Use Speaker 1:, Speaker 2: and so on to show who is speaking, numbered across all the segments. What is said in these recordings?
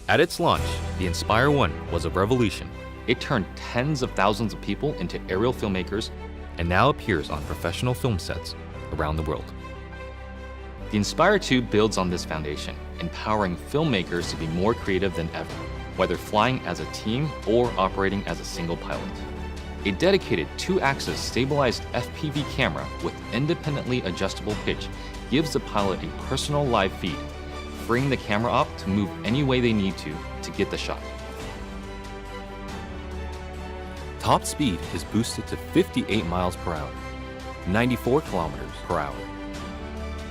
Speaker 1: At its launch, the Inspire 1 was a revolution. It turned tens of thousands of people into aerial filmmakers and now appears on professional film sets around the world. The Inspire 2 builds on this foundation, empowering filmmakers to be more creative than ever, whether flying as a team or operating as a single pilot. A dedicated 2-axis stabilized FPV camera with independently adjustable pitch gives the pilot a personal live feed, freeing the camera op to move any way they need to get the shot. Top speed is boosted to 58 miles per hour, 94 kilometers per hour,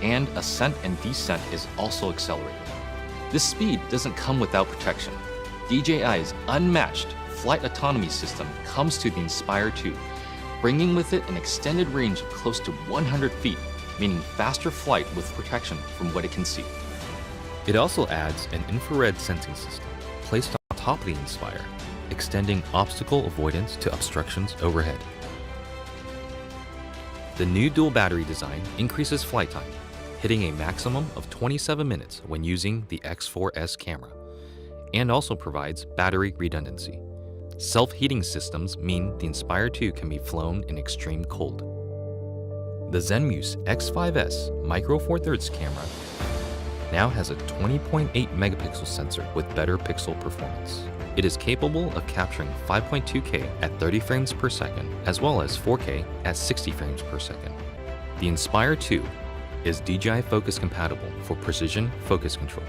Speaker 1: and ascent and descent is also accelerated. This speed doesn't come without protection. DJI's unmatched flight autonomy system comes to the Inspire 2, bringing with it an extended range of close to 100 feet, meaning faster flight with protection from what it can see. It also adds an infrared sensing system placed on top of the Inspire, extending obstacle avoidance to obstructions overhead. The new dual battery design increases flight time, hitting a maximum of 27 minutes when using the X4S camera, and also provides battery redundancy. Self-heating systems mean the Inspire 2 can be flown in extreme cold. The Zenmuse X5S Micro Four Thirds camera now has a 20.8 megapixel sensor with better pixel performance. It is capable of capturing 5.2K at 30 frames per second, as well as 4K at 60 frames per second. The Inspire 2 is DJI focus compatible for precision focus control.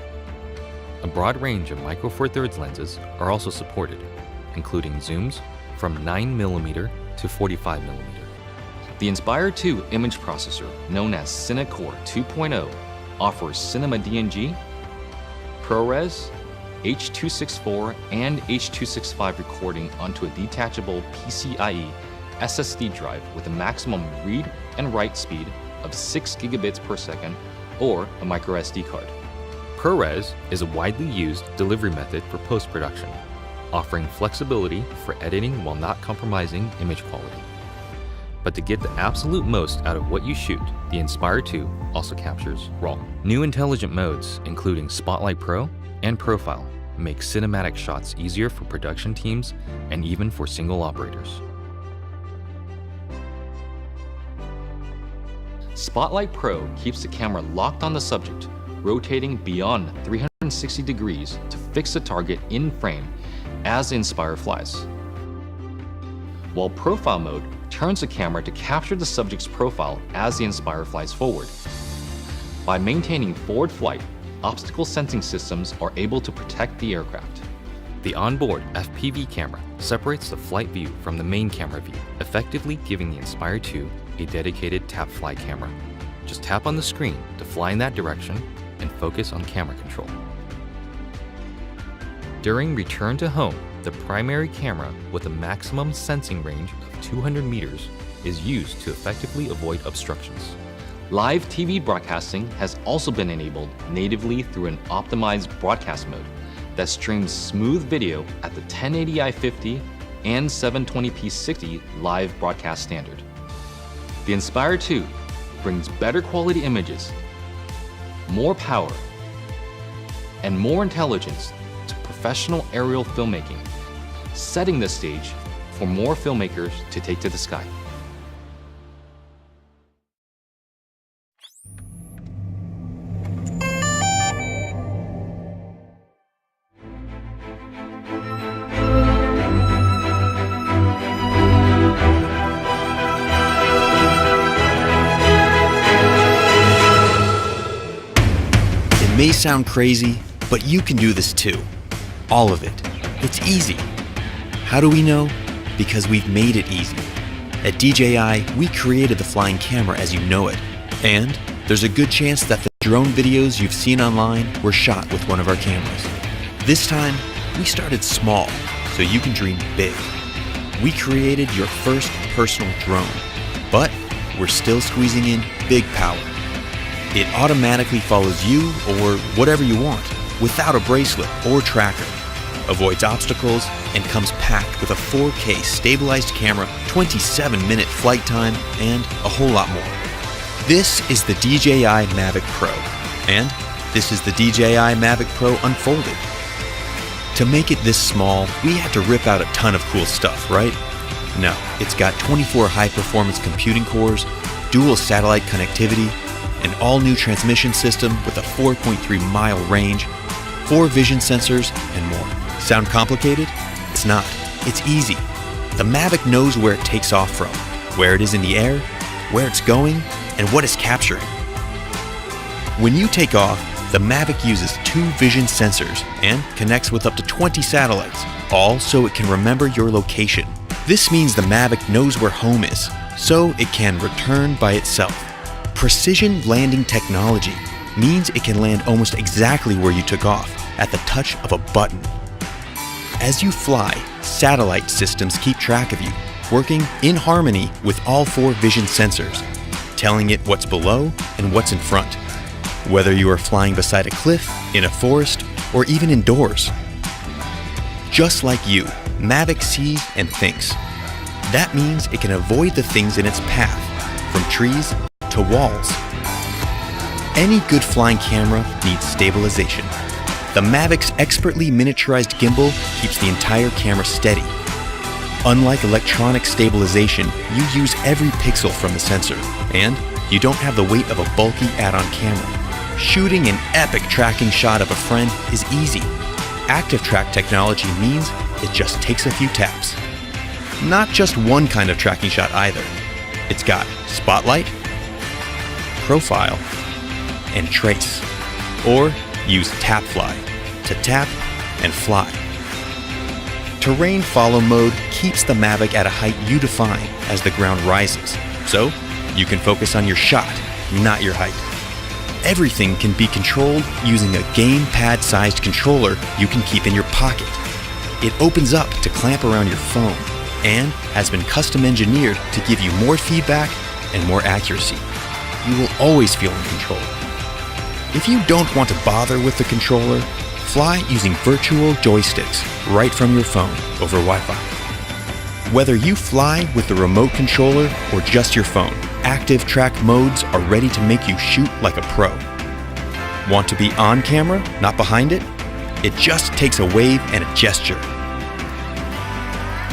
Speaker 1: A broad range of Micro Four Thirds lenses are also supported, including zooms from 9mm to 45mm. The Inspire 2 image processor, known as CineCore 2.0, offers Cinema DNG, ProRes, H.264, and H.265 recording onto a detachable PCIe SSD drive with a maximum read and write speed of 6 gigabits per second or a microSD card. ProRes is a widely used delivery method for post-production, offering flexibility for editing while not compromising image quality. But to get the absolute most out of what you shoot, the Inspire 2 also captures RAW. New intelligent modes, including Spotlight Pro and Profile, make cinematic shots easier for production teams and even for single operators. Spotlight Pro keeps the camera locked on the subject, rotating beyond 360 degrees to fix the target in frame as the Inspire flies. While Profile mode turns the camera to capture the subject's profile as the Inspire flies forward. By maintaining forward flight, obstacle sensing systems are able to protect the aircraft. The onboard FPV camera separates the flight view from the main camera view, effectively giving the Inspire 2 a dedicated tap fly camera. Just tap on the screen to fly in that direction and focus on camera control. During return to home, the primary camera with a maximum sensing range of 200 meters is used to effectively avoid obstructions. Live TV broadcasting has also been enabled natively through an optimized broadcast mode that streams smooth video at the 1080i50 and 720p 60 live broadcast standard. The Inspire 2 brings better quality images, more power, and more intelligence to professional aerial filmmaking, setting the stage for more filmmakers to take to the sky.
Speaker 2: It may sound crazy, but you can do this too. All of it. It's easy. How do we know? Because we've made it easy. At DJI, we created the flying camera as you know it. And there's a good chance that the drone videos you've seen online were shot with one of our cameras. This time, we started small, so you can dream big. We created your first personal drone, but we're still squeezing in big power. It automatically follows you or whatever you want, without a bracelet or tracker, avoids obstacles, and comes packed with a 4K stabilized camera, 27-minute flight time, and a whole lot more. This is the DJI Mavic Pro, and this is the DJI Mavic Pro Unfolded. To make it this small, we had to rip out a ton of cool stuff, right? No, it's got 24 high-performance computing cores, dual satellite connectivity, an all-new transmission system with a 4.3-mile range, 4 vision sensors, and more. Sound complicated? It's not. It's easy. The Mavic knows where it takes off from, where it is in the air, where it's going, and what it's capturing. When you take off, the Mavic uses 2 vision sensors and connects with up to 20 satellites, all so it can remember your location. This means the Mavic knows where home is, so it can return by itself. Precision landing technology means it can land almost exactly where you took off, at the touch of a button. As you fly, satellite systems keep track of you, working in harmony with all 4 vision sensors, telling it what's below and what's in front. Whether you are flying beside a cliff, in a forest, or even indoors. Just like you, Mavic sees and thinks. That means it can avoid the things in its path, from trees to walls. Any good flying camera needs stabilization. The Mavic's expertly miniaturized gimbal keeps the entire camera steady. Unlike electronic stabilization, you use every pixel from the sensor, and you don't have the weight of a bulky add-on camera. Shooting an epic tracking shot of a friend is easy. Active track technology means it just takes a few taps. Not just one kind of tracking shot either. It's got spotlight, profile, and trace. Or use tap fly to tap and fly. Terrain follow mode keeps the Mavic at a height you define as the ground rises, so you can focus on your shot, not your height. Everything can be controlled using a gamepad-sized controller you can keep in your pocket. It opens up to clamp around your phone and has been custom engineered to give you more feedback and more accuracy. You will always feel in control. If you don't want to bother with the controller, fly using virtual joysticks right from your phone over Wi-Fi. Whether you fly with the remote controller or just your phone, active track modes are ready to make you shoot like a pro. Want to be on camera, not behind it? It just takes a wave and a gesture.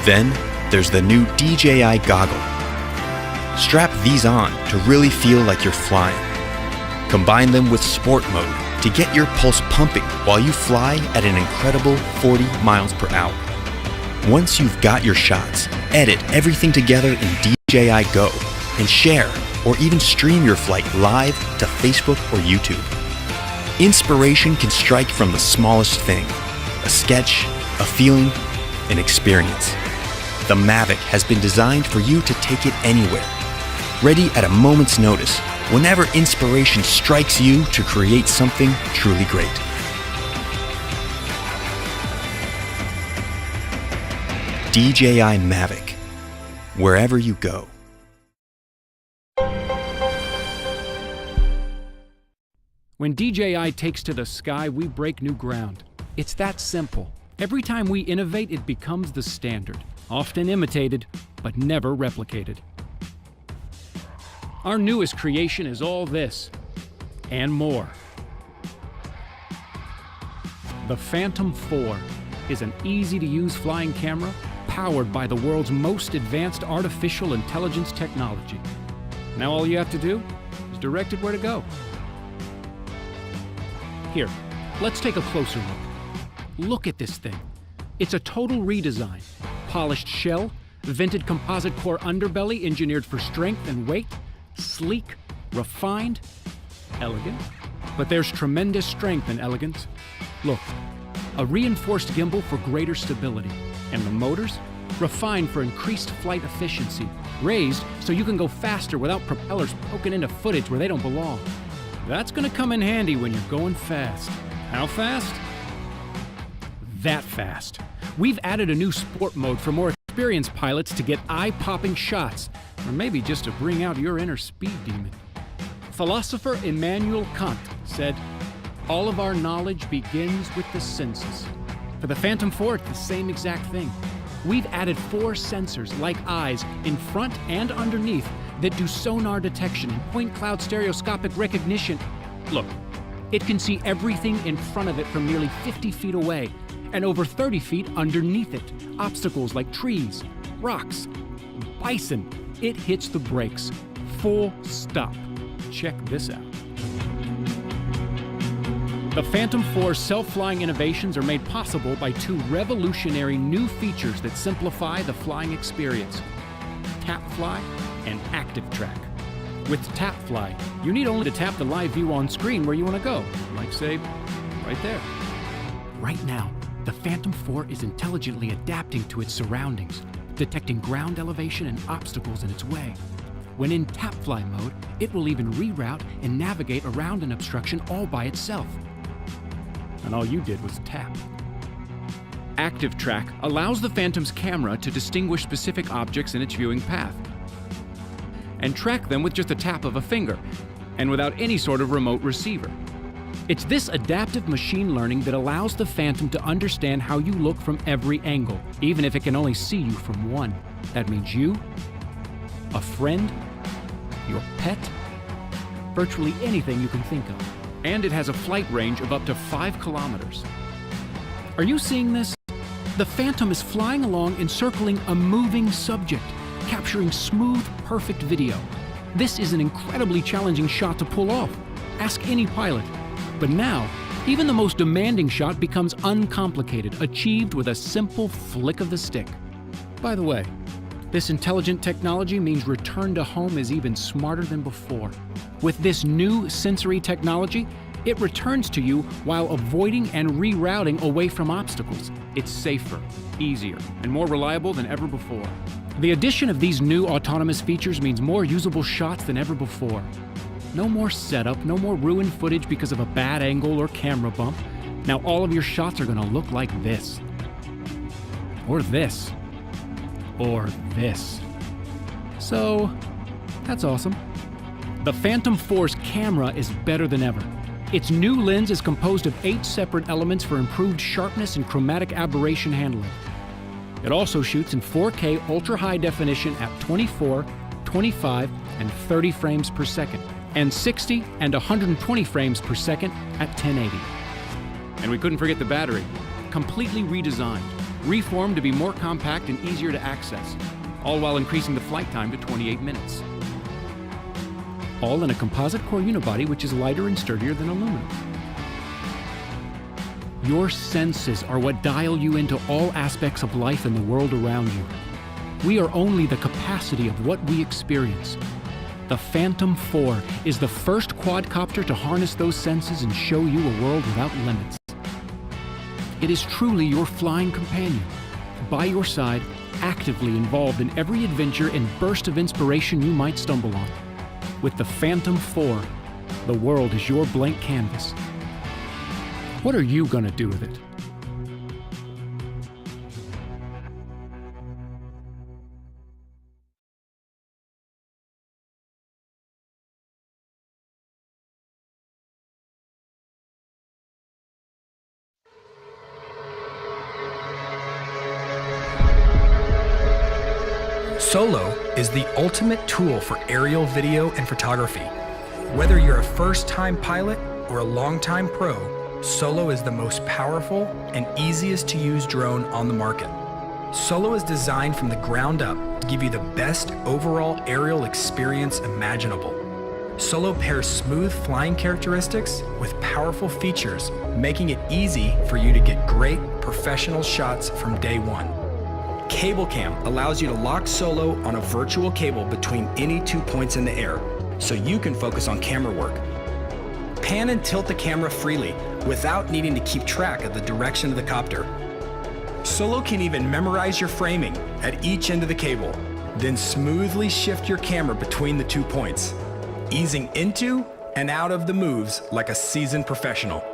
Speaker 2: Then there's the new DJI goggle. Strap these on to really feel like you're flying. Combine them with sport mode to get your pulse pumping while you fly at an incredible 40 miles per hour. Once you've got your shots, edit everything together in DJI Go and share or even stream your flight live to Facebook or YouTube. Inspiration can strike from the smallest thing: a sketch, a feeling, an experience. The Mavic has been designed for you to take it anywhere, ready at a moment's notice, whenever inspiration strikes you to create something truly great. DJI Mavic, wherever you go.
Speaker 3: When DJI takes to the sky, we break new ground. It's that simple. Every time we innovate, it becomes the standard, often imitated, but never replicated. Our newest creation is all this, and more. The Phantom 4 is an easy-to-use flying camera powered by the world's most advanced artificial intelligence technology. Now all you have to do is direct it where to go. Here, let's take a closer look. Look at this thing. It's a total redesign. Polished shell, vented composite core underbelly engineered for strength and weight, sleek, refined, elegant. But there's tremendous strength in elegance. Look, a reinforced gimbal for greater stability. And the motors? Refined for increased flight efficiency. Raised so you can go faster without propellers poking into footage where they don't belong. That's gonna come in handy when you're going fast. How fast? That fast. We've added a new sport mode for more experienced pilots to get eye-popping shots, or maybe just to bring out your inner speed demon. Philosopher Immanuel Kant said, "All of our knowledge begins with the senses." For the Phantom 4, it's the same exact thing. We've added 4 sensors, like eyes, in front and underneath that do sonar detection and point cloud stereoscopic recognition. Look, it can see everything in front of it from nearly 50 feet away, and over 30 feet underneath it. Obstacles like trees, rocks, bison. It hits the brakes. Full stop. Check this out. The Phantom 4's self-flying innovations are made possible by two revolutionary new features that simplify the flying experience: Tap Fly and Active Track. With Tap Fly, you need only to tap the live view on screen where you want to go, like, say, right there. Right now, the Phantom 4 is intelligently adapting to its surroundings, detecting ground elevation and obstacles in its way. When in Tap Fly mode, it will even reroute and navigate around an obstruction all by itself. And all you did was tap. Active Track allows the Phantom's camera to distinguish specific objects in its viewing path and track them with just a tap of a finger and without any sort of remote receiver. It's this adaptive machine learning that allows the Phantom to understand how you look from every angle, even if it can only see you from one. That means you, a friend, your pet, virtually anything you can think of. And it has a flight range of up to 5 kilometers. Are you seeing this? The Phantom is flying along encircling a moving subject, capturing smooth, perfect video. This is an incredibly challenging shot to pull off. Ask any pilot. But now, even the most demanding shot becomes uncomplicated, achieved with a simple flick of the stick. By the way, this intelligent technology means return to home is even smarter than before. With this new sensory technology, it returns to you while avoiding and rerouting away from obstacles. It's safer, easier, and more reliable than ever before. The addition of these new autonomous features means more usable shots than ever before. No more setup, no more ruined footage because of a bad angle or camera bump. Now all of your shots are going to look like this. Or this. Or this. So, that's awesome. The Phantom 4's camera is better than ever. Its new lens is composed of 8 separate elements for improved sharpness and chromatic aberration handling. It also shoots in 4K ultra-high definition at 24, 25, and 30 frames per second, and 60 and 120 frames per second at 1080. And we couldn't forget the battery. Completely redesigned, reformed to be more compact and easier to access, all while increasing the flight time to 28 minutes. All in a composite core unibody which is lighter and sturdier than aluminum. Your senses are what dial you into all aspects of life and the world around you. We are only the capacity of what we experience. The Phantom 4 is the first quadcopter to harness those senses and show you a world without limits. It is truly your flying companion, by your side, actively involved in every adventure and burst of inspiration you might stumble on. With the Phantom 4, the world is your blank canvas. What are you going to do with it?
Speaker 4: Solo is the ultimate tool for aerial video and photography. Whether you're a first-time pilot or a long-time pro, Solo is the most powerful and easiest to use drone on the market. Solo is designed from the ground up to give you the best overall aerial experience imaginable. Solo pairs smooth flying characteristics with powerful features, making it easy for you to get great professional shots from day one. Cable Cam allows you to lock Solo on a virtual cable between any 2 points in the air, so you can focus on camera work. Pan and tilt the camera freely without needing to keep track of the direction of the copter. Solo can even memorize your framing at each end of the cable, then smoothly shift your camera between the 2 points, easing into and out of the moves like a seasoned professional.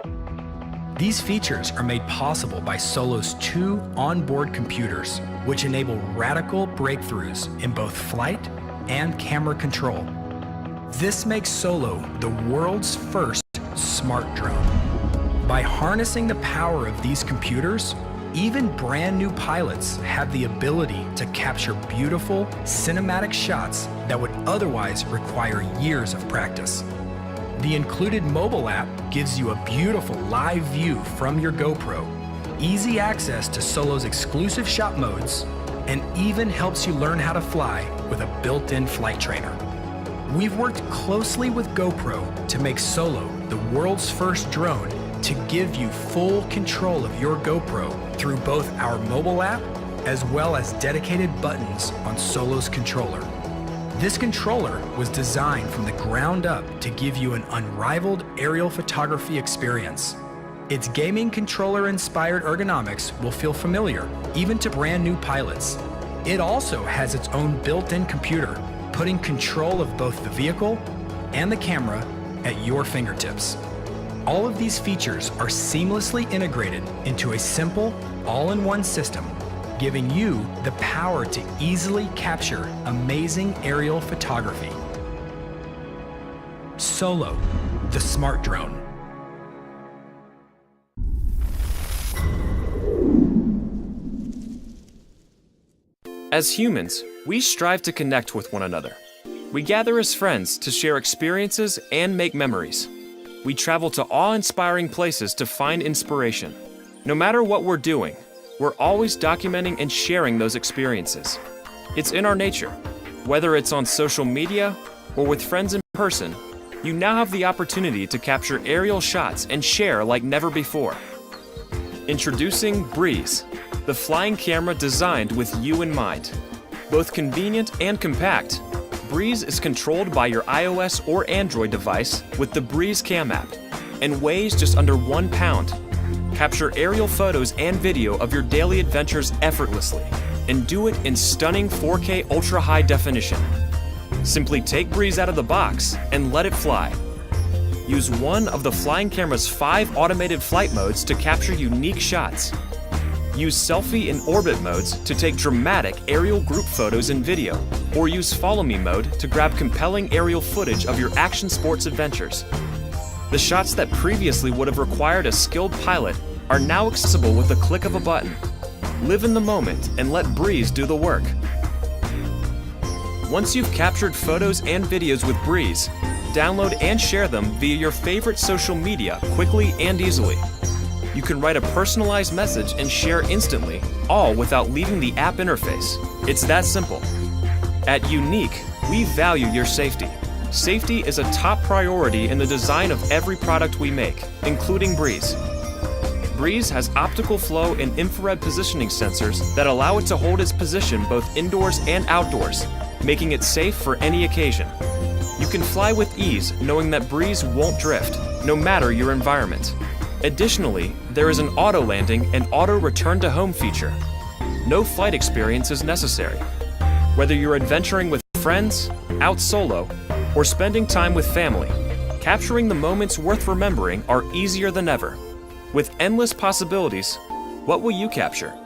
Speaker 4: These features are made possible by Solo's 2 onboard computers, which enable radical breakthroughs in both flight and camera control. This makes Solo the world's first smart drone. By harnessing the power of these computers, even brand new pilots have the ability to capture beautiful cinematic shots that would otherwise require years of practice. The included mobile app gives you a beautiful live view from your GoPro, easy access to Solo's exclusive shot modes, and even helps you learn how to fly with a built-in flight trainer. We've worked closely with GoPro to make Solo the world's first drone to give you full control of your GoPro through both our mobile app as well as dedicated buttons on Solo's controller. This controller was designed from the ground up to give you an unrivaled aerial photography experience. Its gaming controller-inspired ergonomics will feel familiar, even to brand new pilots. It also has its own built-in computer, putting control of both the vehicle and the camera at your fingertips. All of these features are seamlessly integrated into a simple, all-in-one system, giving you the power to easily capture amazing aerial photography. Solo, the smart drone.
Speaker 5: As humans, we strive to connect with one another. We gather as friends to share experiences and make memories. We travel to awe-inspiring places to find inspiration. No matter what we're doing, we're always documenting and sharing those experiences. It's in our nature. Whether it's on social media or with friends in person, you now have the opportunity to capture aerial shots and share like never before. Introducing Breeze, the flying camera designed with you in mind. Both convenient and compact, Breeze is controlled by your iOS or Android device with the Breeze Cam app and weighs just under 1 pound. Capture aerial photos and video of your daily adventures effortlessly and do it in stunning 4K ultra high definition. Simply take Breeze out of the box and let it fly. Use one of the flying camera's 5 automated flight modes to capture unique shots. Use selfie and orbit modes to take dramatic aerial group photos and video, or use follow me mode to grab compelling aerial footage of your action sports adventures. The shots that previously would have required a skilled pilot are now accessible with the click of a button. Live in the moment and let Breeze do the work. Once you've captured photos and videos with Breeze, download and share them via your favorite social media quickly and easily. You can write a personalized message and share instantly, all without leaving the app interface. It's that simple. At Yuneec, we value your safety. Safety is a top priority in the design of every product we make, including Breeze. Breeze has optical flow and infrared positioning sensors that allow it to hold its position both indoors and outdoors, making it safe for any occasion. You can fly with ease knowing that Breeze won't drift, no matter your environment. Additionally, there is an auto landing and auto return to home feature. No flight experience is necessary. Whether you're adventuring with friends, out solo, or spending time with family, capturing the moments worth remembering are easier than ever. With endless possibilities, what will you capture?